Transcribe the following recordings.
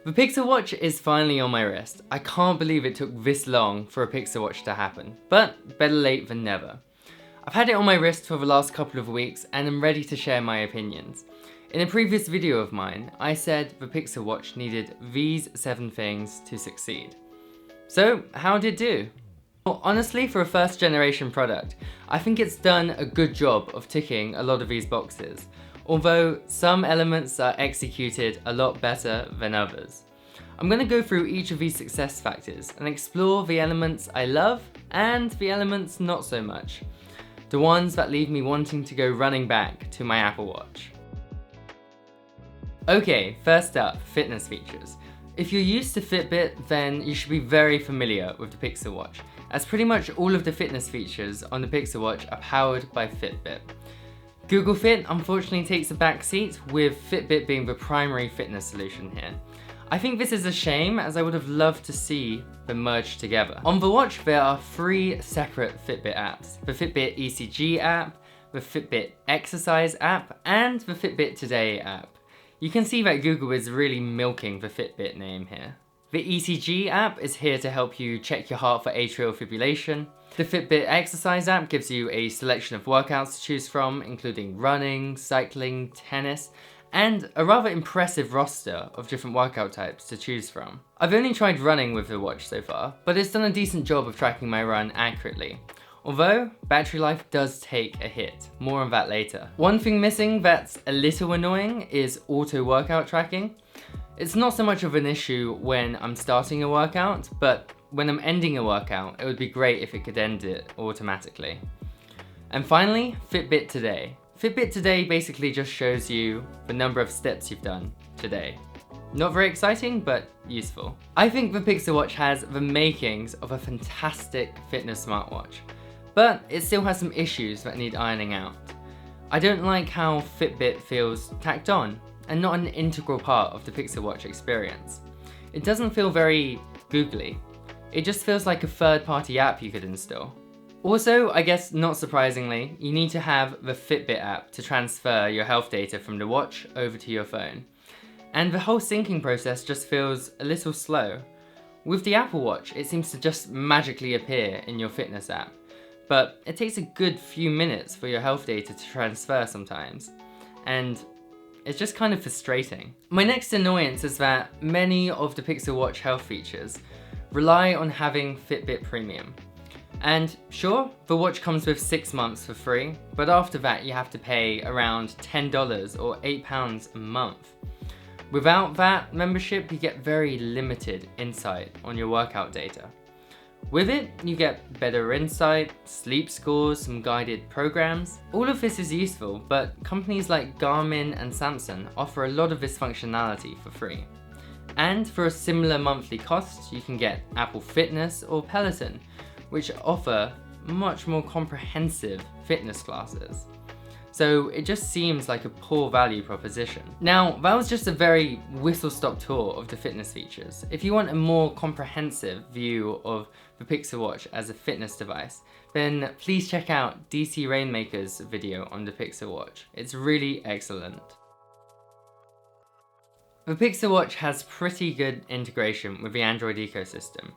The Pixel Watch is finally on my wrist. I can't believe it took this long for a Pixel Watch to happen, but better late than never. I've had it on my wrist for the last couple of weeks and I'm ready to share my opinions. In a previous video of mine, I said the Pixel Watch needed these 7 things to succeed. So, how did it do? Well, honestly, for a first generation product, I think it's done a good job of ticking a lot of these boxes, although some elements are executed a lot better than others. I'm going to go through each of these success factors and explore the elements I love and the elements not so much. The ones that leave me wanting to go running back to my Apple Watch. Okay, first up, fitness features. If you're used to Fitbit, then you should be very familiar with the Pixel Watch, as pretty much all of the fitness features on the Pixel Watch are powered by Fitbit. Google Fit unfortunately takes a back seat, with Fitbit being the primary fitness solution here. I think this is a shame, as I would have loved to see them merged together. On the watch, there are 3 separate Fitbit apps: the Fitbit ECG app, the Fitbit Exercise app, and the Fitbit Today app. You can see that Google is really milking the Fitbit name here. The ECG app is here to help you check your heart for atrial fibrillation. The Fitbit Exercise app gives you a selection of workouts to choose from, including running, cycling, tennis, and a rather impressive roster of different workout types to choose from. I've only tried running with the watch so far, but it's done a decent job of tracking my run accurately. Although, battery life does take a hit. More on that later. One thing missing that's a little annoying is auto workout tracking. It's not so much of an issue when I'm starting a workout, but when I'm ending a workout, it would be great if it could end it automatically. And finally, Fitbit Today. Fitbit Today basically just shows you the number of steps you've done today. Not very exciting, but useful. I think the Pixel Watch has the makings of a fantastic fitness smartwatch, but it still has some issues that need ironing out. I don't like how Fitbit feels tacked on and not an integral part of the Pixel Watch experience. It doesn't feel very googly. It just feels like a third-party app you could install. Also, I guess not surprisingly, you need to have the Fitbit app to transfer your health data from the watch over to your phone. And the whole syncing process just feels a little slow. With the Apple Watch, it seems to just magically appear in your fitness app, but it takes a good few minutes for your health data to transfer sometimes, and it's just kind of frustrating. My next annoyance is that many of the Pixel Watch health features rely on having Fitbit Premium. And sure, the watch comes with 6 months for free, but after that you have to pay around $10 or £8 a month. Without that membership, you get very limited insight on your workout data. With it, you get better insight, sleep scores, some guided programs. All of this is useful, but companies like Garmin and Samsung offer a lot of this functionality for free. And for a similar monthly cost, you can get Apple Fitness or Peloton, which offer much more comprehensive fitness classes. So it just seems like a poor value proposition. Now, that was just a very whistle-stop tour of the fitness features. If you want a more comprehensive view of the Pixel Watch as a fitness device, then please check out DC Rainmaker's video on the Pixel Watch. It's really excellent. The Pixel Watch has pretty good integration with the Android ecosystem,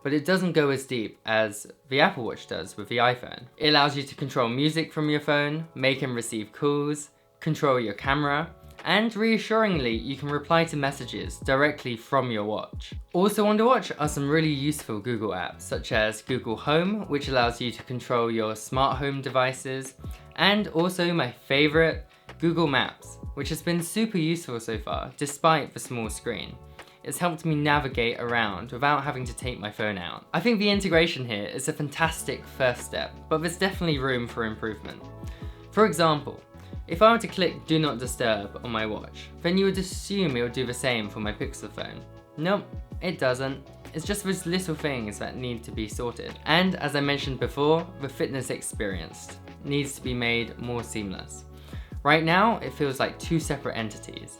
but it doesn't go as deep as the Apple Watch does with the iPhone. It allows you to control music from your phone, make and receive calls, control your camera, and reassuringly, you can reply to messages directly from your watch. Also on the watch are some really useful Google apps, such as Google Home, which allows you to control your smart home devices, and also my favorite, Google Maps, which has been super useful so far, despite the small screen. It's helped me navigate around without having to take my phone out. I think the integration here is a fantastic first step, but there's definitely room for improvement. For example, if I were to click Do Not Disturb on my watch, then you would assume it would do the same for my Pixel phone. Nope, it doesn't. It's just those little things that need to be sorted. And as I mentioned before, the fitness experience needs to be made more seamless. Right now, it feels like 2 separate entities.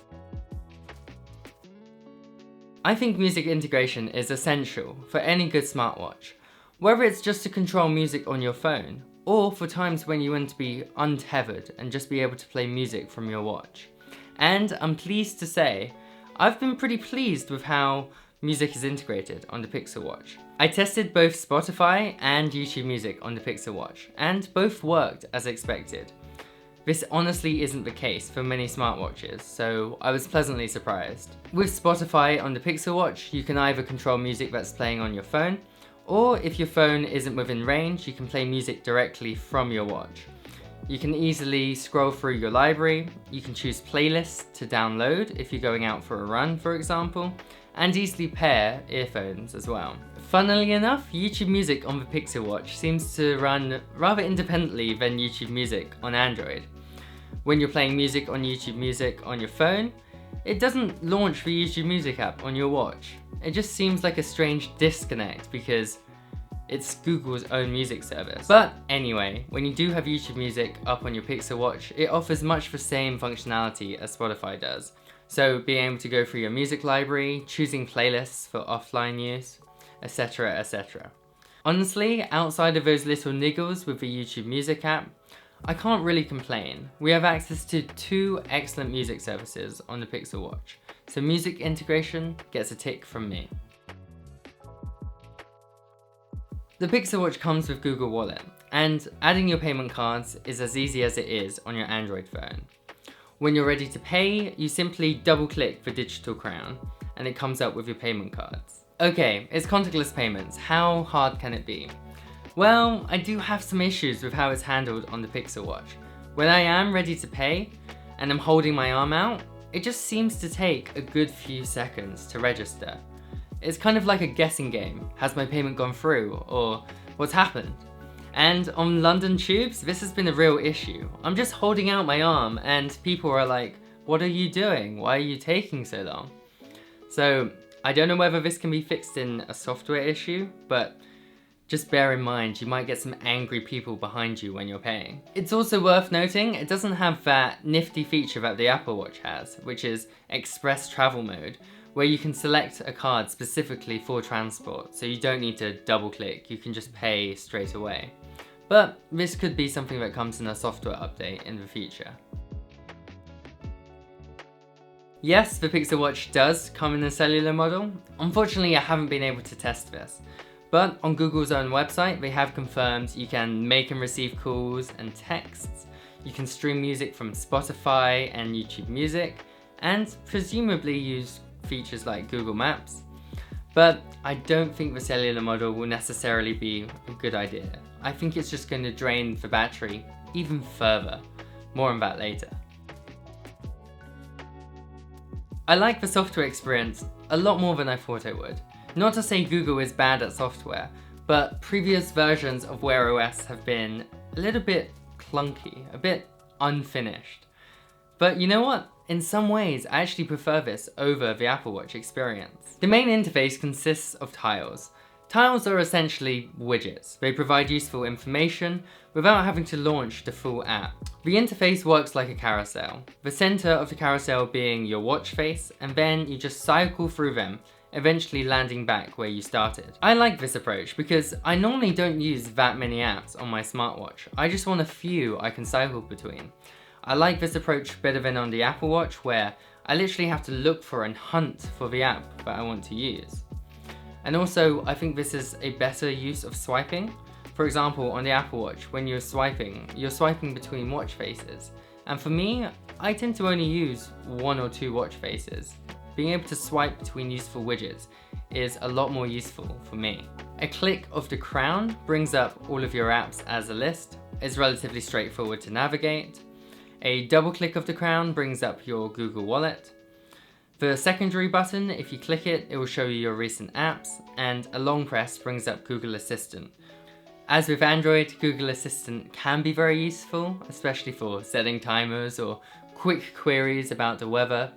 I think music integration is essential for any good smartwatch, whether it's just to control music on your phone, or for times when you want to be untethered and just be able to play music from your watch. And I'm pleased to say, I've been pretty pleased with how music is integrated on the Pixel Watch. I tested both Spotify and YouTube Music on the Pixel Watch, and both worked as expected. This honestly isn't the case for many smartwatches, so I was pleasantly surprised. With Spotify on the Pixel Watch, you can either control music that's playing on your phone, or if your phone isn't within range, you can play music directly from your watch. You can easily scroll through your library, you can choose playlists to download if you're going out for a run, for example, and easily pair earphones as well. Funnily enough, YouTube Music on the Pixel Watch seems to run rather independently than YouTube Music on Android. When you're playing music on YouTube Music on your phone, it doesn't launch the YouTube Music app on your watch. It just seems like a strange disconnect because it's Google's own music service. But anyway, when you do have YouTube Music up on your Pixel Watch, it offers much the same functionality as Spotify does. So being able to go through your music library, choosing playlists for offline use, etc, etc. Honestly, outside of those little niggles with the YouTube Music app, I can't really complain. We have access to 2 excellent music services on the Pixel Watch, so music integration gets a tick from me. The Pixel Watch comes with Google Wallet, and adding your payment cards is as easy as it is on your Android phone. When you're ready to pay, you simply double-click the digital crown, and it comes up with your payment cards. Okay, it's contactless payments. How hard can it be? Well, I do have some issues with how it's handled on the Pixel Watch. When I am ready to pay, and I'm holding my arm out, it just seems to take a good few seconds to register. It's kind of like a guessing game. Has my payment gone through? Or what's happened? And on London tubes, this has been a real issue. I'm just holding out my arm and people are like, what are you doing? Why are you taking so long? So I don't know whether this can be fixed in a software issue, but just bear in mind, you might get some angry people behind you when you're paying. It's also worth noting, it doesn't have that nifty feature that the Apple Watch has, which is Express Travel Mode, where you can select a card specifically for transport, so you don't need to double click, you can just pay straight away. But this could be something that comes in a software update in the future. Yes, the Pixel Watch does come in a cellular model. Unfortunately, I haven't been able to test this. But on Google's own website, they have confirmed you can make and receive calls and texts, you can stream music from Spotify and YouTube Music, and presumably use features like Google Maps. But I don't think the cellular model will necessarily be a good idea. I think it's just going to drain the battery even further. More on that later. I like the software experience a lot more than I thought I would. Not to say Google is bad at software, but previous versions of Wear OS have been a little bit clunky, a bit unfinished. But you know what? In some ways, I actually prefer this over the Apple Watch experience. The main interface consists of tiles. Tiles are essentially widgets. They provide useful information without having to launch the full app. The interface works like a carousel, the center of the carousel being your watch face, and then you just cycle through them, eventually landing back where you started. I like this approach because I normally don't use that many apps on my smartwatch. I just want a few I can cycle between. I like this approach better than on the Apple Watch, where I literally have to look for and hunt for the app that I want to use. And also, I think this is a better use of swiping. For example, on the Apple Watch, when you're swiping between watch faces. And for me, I tend to only use 1 or 2 watch faces. Being able to swipe between useful widgets is a lot more useful for me. A click of the crown brings up all of your apps as a list. It's relatively straightforward to navigate. A double click of the crown brings up your Google Wallet. The secondary button, if you click it, it will show you your recent apps, and a long press brings up Google Assistant. As with Android, Google Assistant can be very useful, especially for setting timers or quick queries about the weather,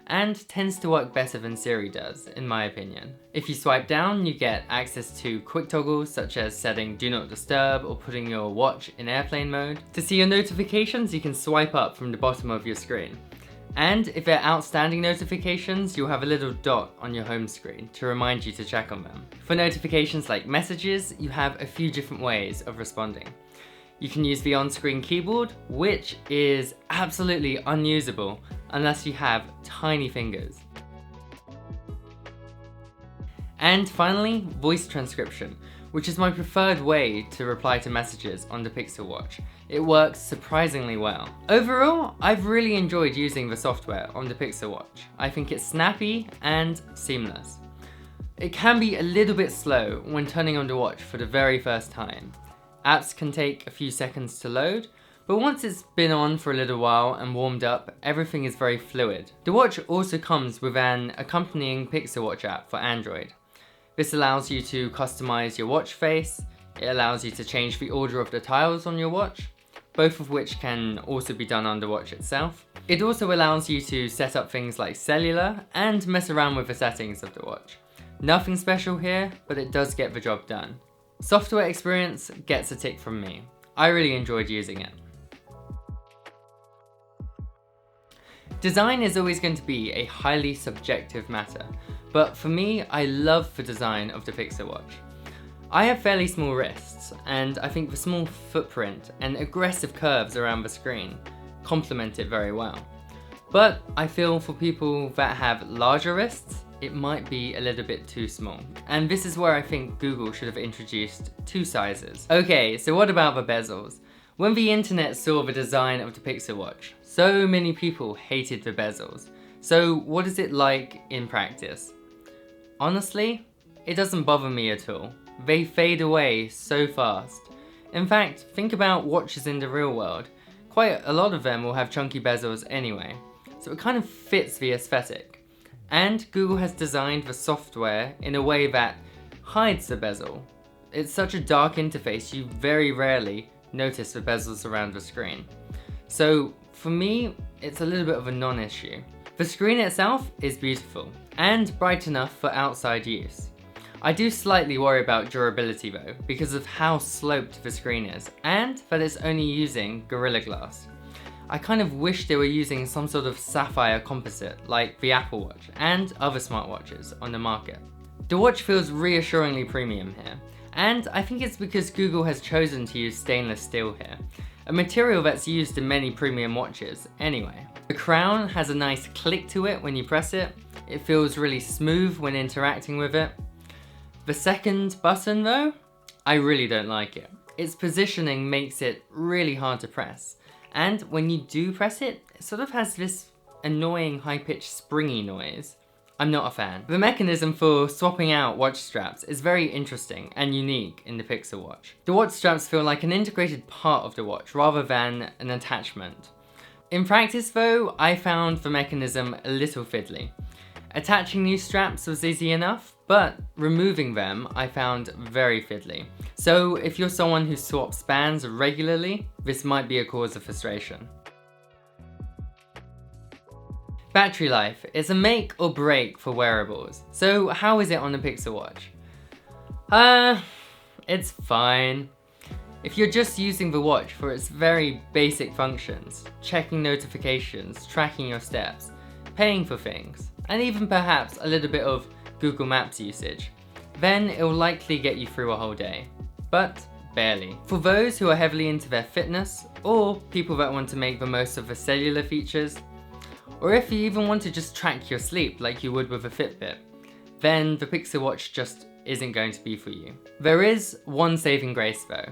and tends to work better than Siri does, in my opinion. If you swipe down, you get access to quick toggles such as setting Do Not Disturb or putting your watch in airplane mode. To see your notifications, you can swipe up from the bottom of your screen. And if they're outstanding notifications, you'll have a little dot on your home screen to remind you to check on them. For notifications like messages, you have a few different ways of responding. You can use the on-screen keyboard, which is absolutely unusable unless you have tiny fingers. And finally, voice transcription, which is my preferred way to reply to messages on the Pixel Watch. It works surprisingly well. Overall, I've really enjoyed using the software on the Pixel Watch. I think it's snappy and seamless. It can be a little bit slow when turning on the watch for the very first time. Apps can take a few seconds to load, but once it's been on for a little while and warmed up, everything is very fluid. The watch also comes with an accompanying Pixel Watch app for Android. This allows you to customize your watch face, it allows you to change the order of the tiles on your watch, both of which can also be done on the watch itself. It also allows you to set up things like cellular and mess around with the settings of the watch. Nothing special here, but it does get the job done. Software experience gets a tick from me. I really enjoyed using it. Design is always going to be a highly subjective matter, but for me, I love the design of the Pixel Watch. I have fairly small wrists, and I think the small footprint and aggressive curves around the screen complement it very well. But I feel for people that have larger wrists, it might be a little bit too small. And this is where I think Google should have introduced 2 sizes. Okay, so what about the bezels? When the internet saw the design of the Pixel Watch, so many people hated the bezels. So what is it like in practice? Honestly, it doesn't bother me at all. They fade away so fast. In fact, think about watches in the real world. Quite a lot of them will have chunky bezels anyway, so it kind of fits the aesthetic. And Google has designed the software in a way that hides the bezel. It's such a dark interface, you very rarely notice the bezels around the screen. So for me, it's a little bit of a non-issue. The screen itself is beautiful and bright enough for outside use. I do slightly worry about durability though, because of how sloped the screen is and that it's only using Gorilla Glass. I kind of wish they were using some sort of sapphire composite like the Apple Watch and other smartwatches on the market. The watch feels reassuringly premium here, and I think it's because Google has chosen to use stainless steel here, a material that's used in many premium watches anyway. The crown has a nice click to it when you press it, it feels really smooth when interacting with it. The second button though, I really don't like it. Its positioning makes it really hard to press. And when you do press it, it sort of has this annoying high-pitched springy noise. I'm not a fan. The mechanism for swapping out watch straps is very interesting and unique in the Pixel Watch. The watch straps feel like an integrated part of the watch rather than an attachment. In practice though, I found the mechanism a little fiddly. Attaching new straps was easy enough, but removing them I found very fiddly. So if you're someone who swaps bands regularly, this might be a cause of frustration. Battery life is a make or break for wearables. So how is it on the Pixel Watch? It's fine. If you're just using the watch for its very basic functions, checking notifications, tracking your steps, paying for things, and even perhaps a little bit of Google Maps usage, then it will likely get you through a whole day. But barely. For those who are heavily into their fitness, or people that want to make the most of the cellular features, or if you even want to just track your sleep like you would with a Fitbit, then the Pixel Watch just isn't going to be for you. There is one saving grace though.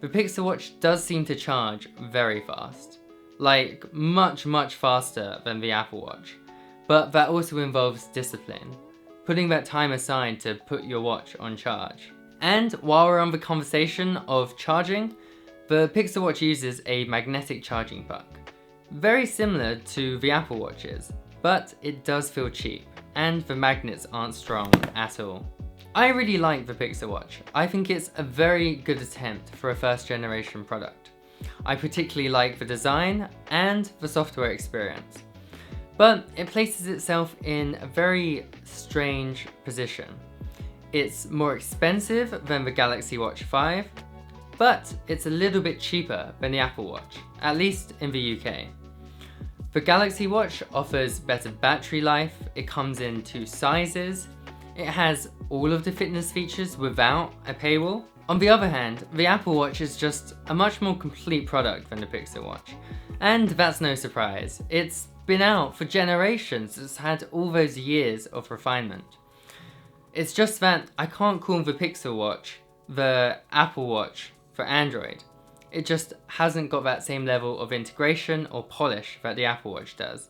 The Pixel Watch does seem to charge very fast. Like much faster than the Apple Watch. But that also involves discipline. Putting that time aside to put your watch on charge. And while we're on the conversation of charging, the Pixel Watch uses a magnetic charging puck. Very similar to the Apple Watches, but it does feel cheap, and the magnets aren't strong at all. I really like the Pixel Watch. I think it's a very good attempt for a first generation product. I particularly like the design and the software experience. But it places itself in a very strange position. It's more expensive than the Galaxy Watch 5, but it's a little bit cheaper than the Apple Watch, at least in the UK. The Galaxy Watch offers better battery life, it comes in 2 sizes, it has all of the fitness features without a paywall. On the other hand, the Apple Watch is just a much more complete product than the Pixel Watch. And that's no surprise. It's been out for generations, it's had all those years of refinement. It's just that I can't call the Pixel Watch the Apple Watch for Android. It just hasn't got that same level of integration or polish that the Apple Watch does.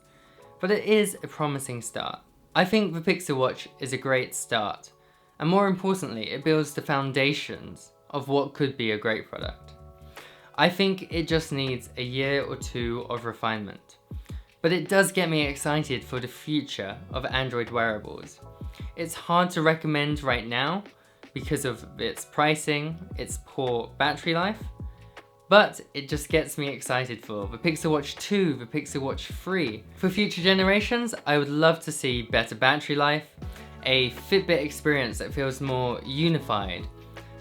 But it is a promising start. I think the Pixel Watch is a great start, and more importantly, it builds the foundations of what could be a great product. I think it just needs a year or two of refinement. But it does get me excited for the future of Android wearables. It's hard to recommend right now because of its pricing, its poor battery life, but it just gets me excited for the Pixel Watch 2, the Pixel Watch 3. For future generations, I would love to see better battery life, a Fitbit experience that feels more unified,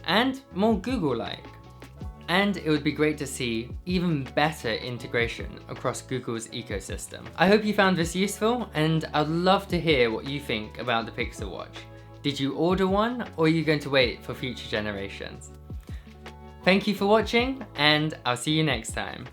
and more Google-like. And it would be great to see even better integration across Google's ecosystem. I hope you found this useful, and I'd love to hear what you think about the Pixel Watch. Did you order one, or are you going to wait for future generations? Thank you for watching, and I'll see you next time.